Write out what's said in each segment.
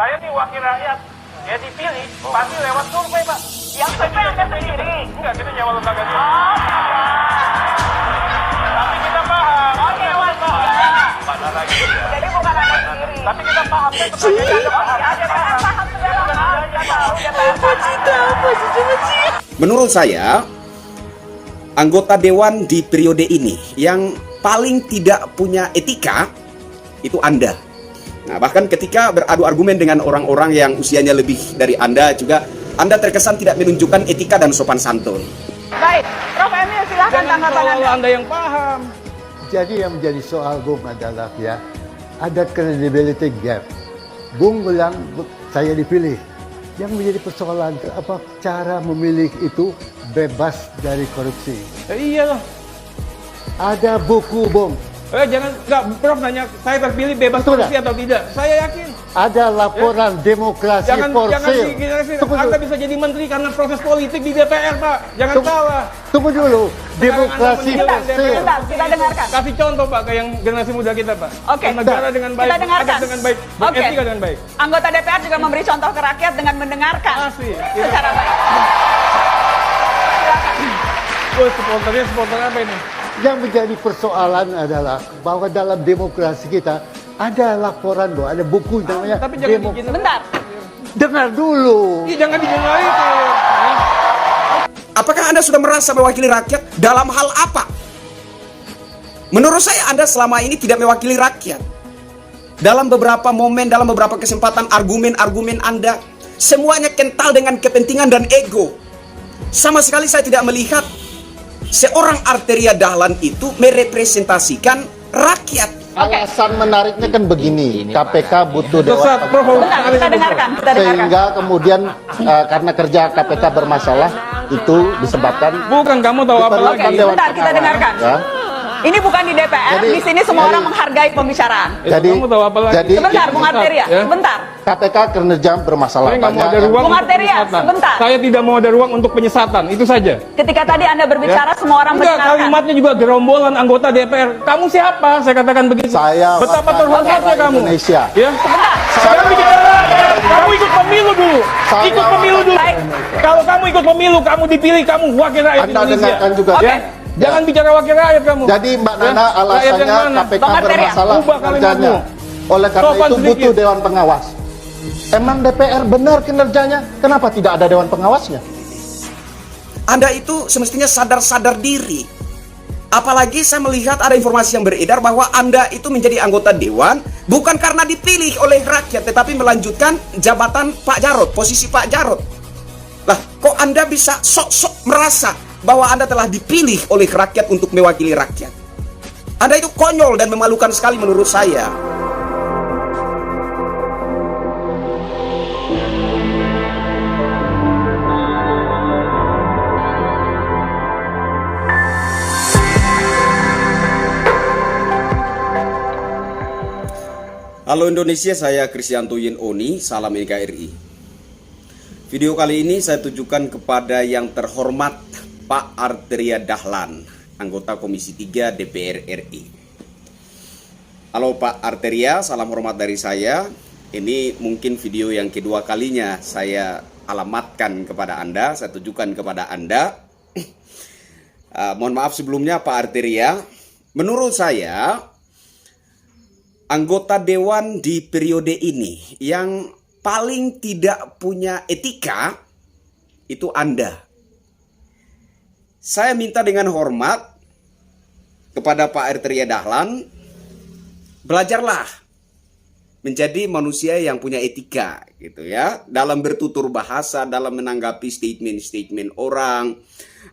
Saya nih wakil rakyat, ya dipilih pasti lewat survei, Pak. Yang survei Anda sendiri? Enggak, kita nyawa lembaga survei. Oh, Tapi kita paham. oke, wajar. Pak Nara gitu ya. Jadi bukan Anda sendiri. Tapi kita paham kan pertanyaan Anda paham. Ya, DPR paham segala hal. Dia tahu, DPR paham. Menurut saya, anggota dewan di periode ini yang paling tidak punya etika itu Anda. Nah, bahkan ketika beradu argumen dengan orang-orang yang usianya lebih dari Anda juga, Anda terkesan tidak menunjukkan etika dan sopan santun. Baik, Prof. Emil silakan tanggapan Anda. Anda yang paham. Jadi yang menjadi soal Bung adalah ya ada credibility gap. Bung bilang saya dipilih. Yang menjadi persoalan apa cara memilih itu bebas dari korupsi. Iya loh. Ada buku Bung. Jangan, enggak, Prof nanya saya terpilih bebas Betul korupsi tak? atau tidak. Saya yakin. Ada laporan demokrasi Jangan for sale. digilirin. Anda bisa jadi menteri karena proses politik di DPR, Pak. Jangan salah. Tunggu dulu. Demokrasi Anda for menilai sale. Bentar, kita dengarkan. Kasih contoh, Pak, ke yang generasi muda kita, Pak. Oke. Negara dengan baik, Kita dengarkan. beradab dengan baik, Oke. beretika dengan baik. Anggota DPR juga memberi contoh ke rakyat dengan mendengarkan Asli. secara baik. Silakan. Supporter apa ini? Yang menjadi persoalan adalah bahwa dalam demokrasi kita ada laporan loh, ada buku namanya Tapi jangan bikin. Sebentar. Dengar dulu. Ih, jangan digeneralisir. Apakah Anda sudah merasa mewakili rakyat dalam hal apa? Menurut saya Anda selama ini tidak mewakili rakyat. Dalam beberapa momen, dalam beberapa kesempatan, argumen-argumen Anda semuanya kental dengan kepentingan dan ego. Sama sekali saya tidak melihat seorang Arteria Dahlan itu merepresentasikan rakyat. Alasan menariknya kan begini, KPK butuh dewan Sesat, Prof. Bentar, kita dengarkan. sehingga kemudian karena kerja KPK bermasalah itu disebabkan Bukan, kamu tahu apa lagi? diperlukan dewan Bentar, kita pengawas. dengarkan. Ya. Ini bukan di DPR, Jadi- di sini semua jadi- orang menghargai pembicaraan. Jadi- Kamu tahu apa lagi? jadi- Sebentar, Bung Arteria, Ya. sebentar. KPK kinerja bermasalah. Saya nggak mau Banyak ada yang- ruang Bung untuk Arteria, penyesatan. sebentar. Saya tidak mau ada ruang untuk penyesatan, itu saja. Ketika tadi Anda berbicara, semua orang Enggak, mendengarkan. kalimatnya juga gerombolan anggota DPR. Kamu siapa? Saya katakan begitu. Saya Betapa wakil terhormatnya rakyat kamu. Indonesia. Ya. Sebentar. Jangan bicara rakyat. Kamu ikut pemilu dulu. Saya Ikut pemilu dulu. Baik. Kalau kamu ikut pemilu, kamu dipilih, kamu wakil rakyat Anda Indonesia. dengarkan juga. Oke. Ya. Jangan bicara wakil rakyat kamu. Jadi Mbak Ya. Nana Rakyat yang alasannya mana? KPK Bang Arteria, bermasalah ubah kinerjanya. kalimatmu. Oleh karena Sopan itu sedikit. butuh dewan pengawas. Emang DPR benar kinerjanya? Kenapa tidak ada dewan pengawasnya? Anda itu semestinya sadar-sadar diri. Apalagi saya melihat ada informasi yang beredar bahwa Anda itu menjadi anggota dewan bukan karena dipilih oleh rakyat, tetapi melanjutkan jabatan Pak Jarod, posisi Pak Jarod. Lah, kok Anda bisa sok-sok merasa bahwa Anda telah dipilih oleh rakyat untuk mewakili rakyat? Anda itu konyol dan memalukan sekali menurut saya. Halo Indonesia, saya Kristianto Yenoni, salam NKRI. Video kali ini saya tujukan kepada yang terhormat Pak Arteria Dahlan, anggota Komisi 3 DPR RI. Halo Pak Arteria, salam hormat dari saya. Ini mungkin video yang kedua kalinya saya alamatkan kepada Anda, saya tujukan kepada Anda. Mohon maaf sebelumnya Pak Arteria. Menurut saya, anggota dewan di periode ini yang paling tidak punya etika itu Anda. Saya minta dengan hormat kepada Pak Arteria Dahlan, belajarlah menjadi manusia yang punya etika gitu ya, dalam bertutur bahasa, dalam menanggapi statement-statement orang,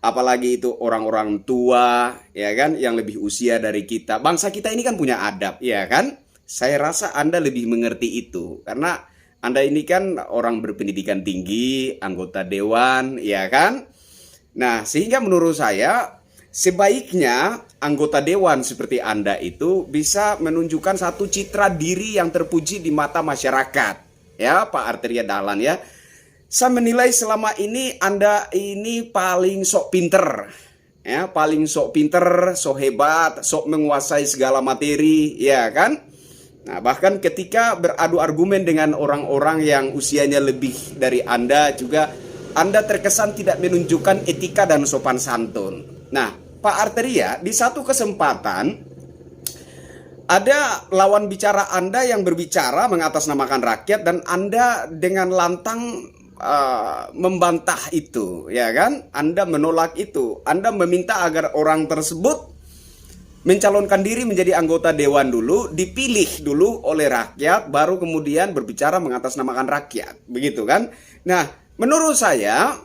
apalagi itu orang-orang tua ya kan, yang lebih usia dari kita. Bangsa kita ini kan punya adab ya kan. Saya rasa Anda lebih mengerti itu karena Anda ini kan orang berpendidikan tinggi, anggota dewan ya kan. Nah, sehingga menurut saya sebaiknya anggota dewan seperti Anda itu bisa menunjukkan satu citra diri yang terpuji di mata masyarakat. Ya, Pak Arteria Dahlan ya. Saya menilai selama ini Anda ini paling sok pinter. Ya, paling sok pinter, sok hebat, sok menguasai segala materi, ya kan? Nah, bahkan ketika beradu argumen dengan orang-orang yang usianya lebih dari Anda juga, Anda terkesan tidak menunjukkan etika dan sopan santun. Nah, Pak Arteria, di satu kesempatan ada lawan bicara Anda yang berbicara mengatasnamakan rakyat dan Anda dengan lantang membantah itu, ya kan? Anda menolak itu. Anda meminta agar orang tersebut mencalonkan diri menjadi anggota dewan dulu, dipilih dulu oleh rakyat, baru kemudian berbicara mengatasnamakan rakyat. Begitu kan? Nah, menurut saya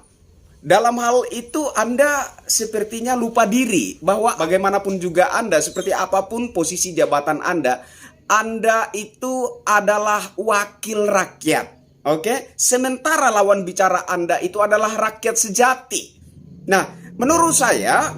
dalam hal itu Anda sepertinya lupa diri bahwa bagaimanapun juga Anda, seperti apapun posisi jabatan Anda itu adalah wakil rakyat. Oke? Sementara lawan bicara Anda itu adalah rakyat sejati. Nah, menurut saya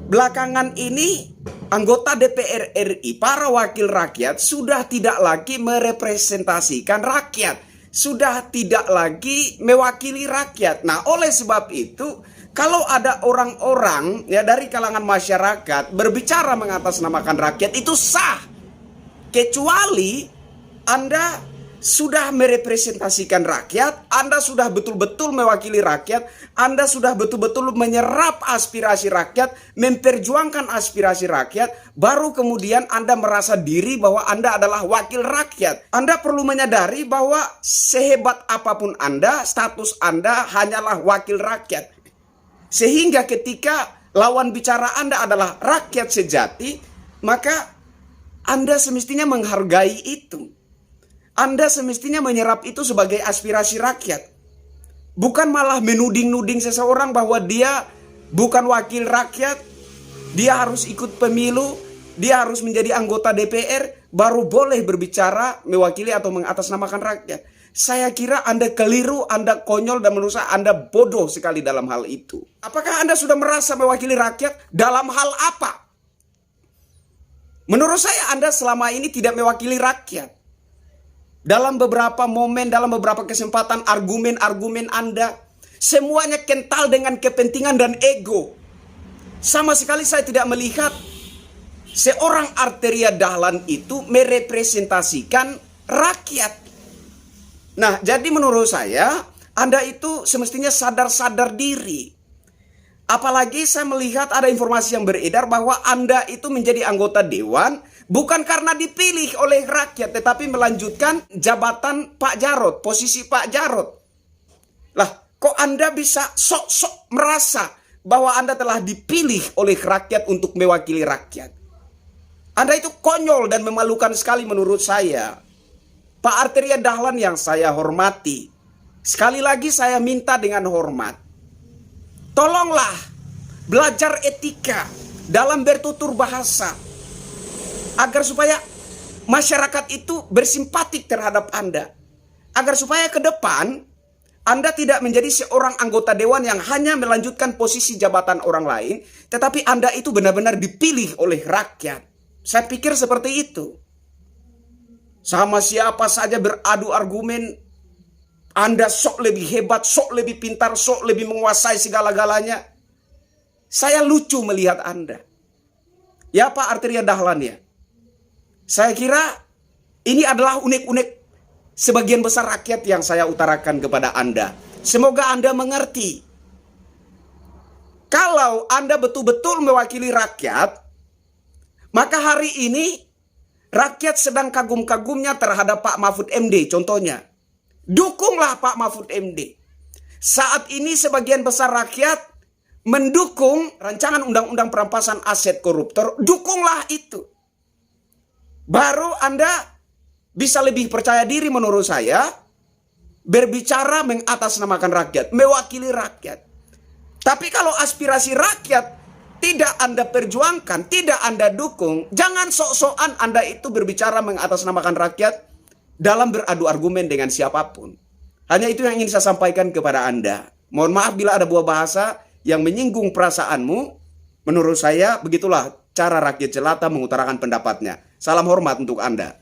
belakangan ini anggota DPR RI, para wakil rakyat sudah tidak lagi merepresentasikan rakyat, sudah tidak lagi mewakili rakyat. Nah, oleh sebab itu, kalau ada orang-orang ya dari kalangan masyarakat berbicara mengatasnamakan rakyat, itu sah, kecuali Anda sudah merepresentasikan rakyat, Anda sudah betul-betul mewakili rakyat, Anda sudah betul-betul menyerap aspirasi rakyat, memperjuangkan aspirasi rakyat, baru kemudian Anda merasa diri bahwa Anda adalah wakil rakyat. Anda perlu menyadari bahwa sehebat apapun Anda, status Anda hanyalah wakil rakyat. Sehingga ketika lawan bicara Anda adalah rakyat sejati, maka Anda semestinya menghargai itu. Anda semestinya menyerap itu sebagai aspirasi rakyat. Bukan malah menuding-nuding seseorang bahwa dia bukan wakil rakyat, dia harus ikut pemilu, dia harus menjadi anggota DPR, baru boleh berbicara, mewakili atau mengatasnamakan rakyat. Saya kira Anda keliru, Anda konyol, dan menurut saya Anda bodoh sekali dalam hal itu. Apakah Anda sudah merasa mewakili rakyat? Dalam hal apa? Menurut saya Anda selama ini tidak mewakili rakyat. Dalam beberapa momen, dalam beberapa kesempatan, argumen-argumen Anda semuanya kental dengan kepentingan dan ego. Sama sekali saya tidak melihat seorang Arteria Dahlan itu merepresentasikan rakyat. Nah, jadi menurut saya Anda itu semestinya sadar-sadar diri. Apalagi saya melihat ada informasi yang beredar bahwa Anda itu menjadi anggota dewan bukan karena dipilih oleh rakyat, tetapi melanjutkan jabatan Pak Jarod, posisi Pak Jarod. Lah, kok Anda bisa sok-sok merasa bahwa Anda telah dipilih oleh rakyat untuk mewakili rakyat? Anda itu konyol dan memalukan sekali menurut saya. Pak Arteria Dahlan yang saya hormati, sekali lagi saya minta dengan hormat, tolonglah belajar etika dalam bertutur bahasa, agar supaya masyarakat itu bersimpatik terhadap Anda. Agar supaya ke depan Anda tidak menjadi seorang anggota dewan yang hanya melanjutkan posisi jabatan orang lain, tetapi Anda itu benar-benar dipilih oleh rakyat. Saya pikir seperti itu. Sama siapa saja beradu argumen, Anda sok lebih hebat, sok lebih pintar, sok lebih menguasai segala-galanya. Saya lucu melihat Anda. Ya Pak Arteria Dahlan ya. Saya kira ini adalah unek-unek sebagian besar rakyat yang saya utarakan kepada Anda. Semoga Anda mengerti. Kalau Anda betul-betul mewakili rakyat, maka hari ini rakyat sedang kagum-kagumnya terhadap Pak Mahfud MD contohnya. Dukunglah Pak Mahfud MD. Saat ini sebagian besar rakyat mendukung rancangan undang-undang perampasan aset koruptor. Dukunglah itu. Baru Anda bisa lebih percaya diri menurut saya berbicara mengatasnamakan rakyat, mewakili rakyat. Tapi kalau aspirasi rakyat tidak Anda perjuangkan, tidak Anda dukung, jangan sok-sokan Anda itu berbicara mengatasnamakan rakyat dalam beradu argumen dengan siapapun. Hanya itu yang ingin saya sampaikan kepada Anda. Mohon maaf bila ada buah bahasa yang menyinggung perasaanmu. Menurut saya begitulah cara rakyat jelata mengutarakan pendapatnya. Salam hormat untuk Anda.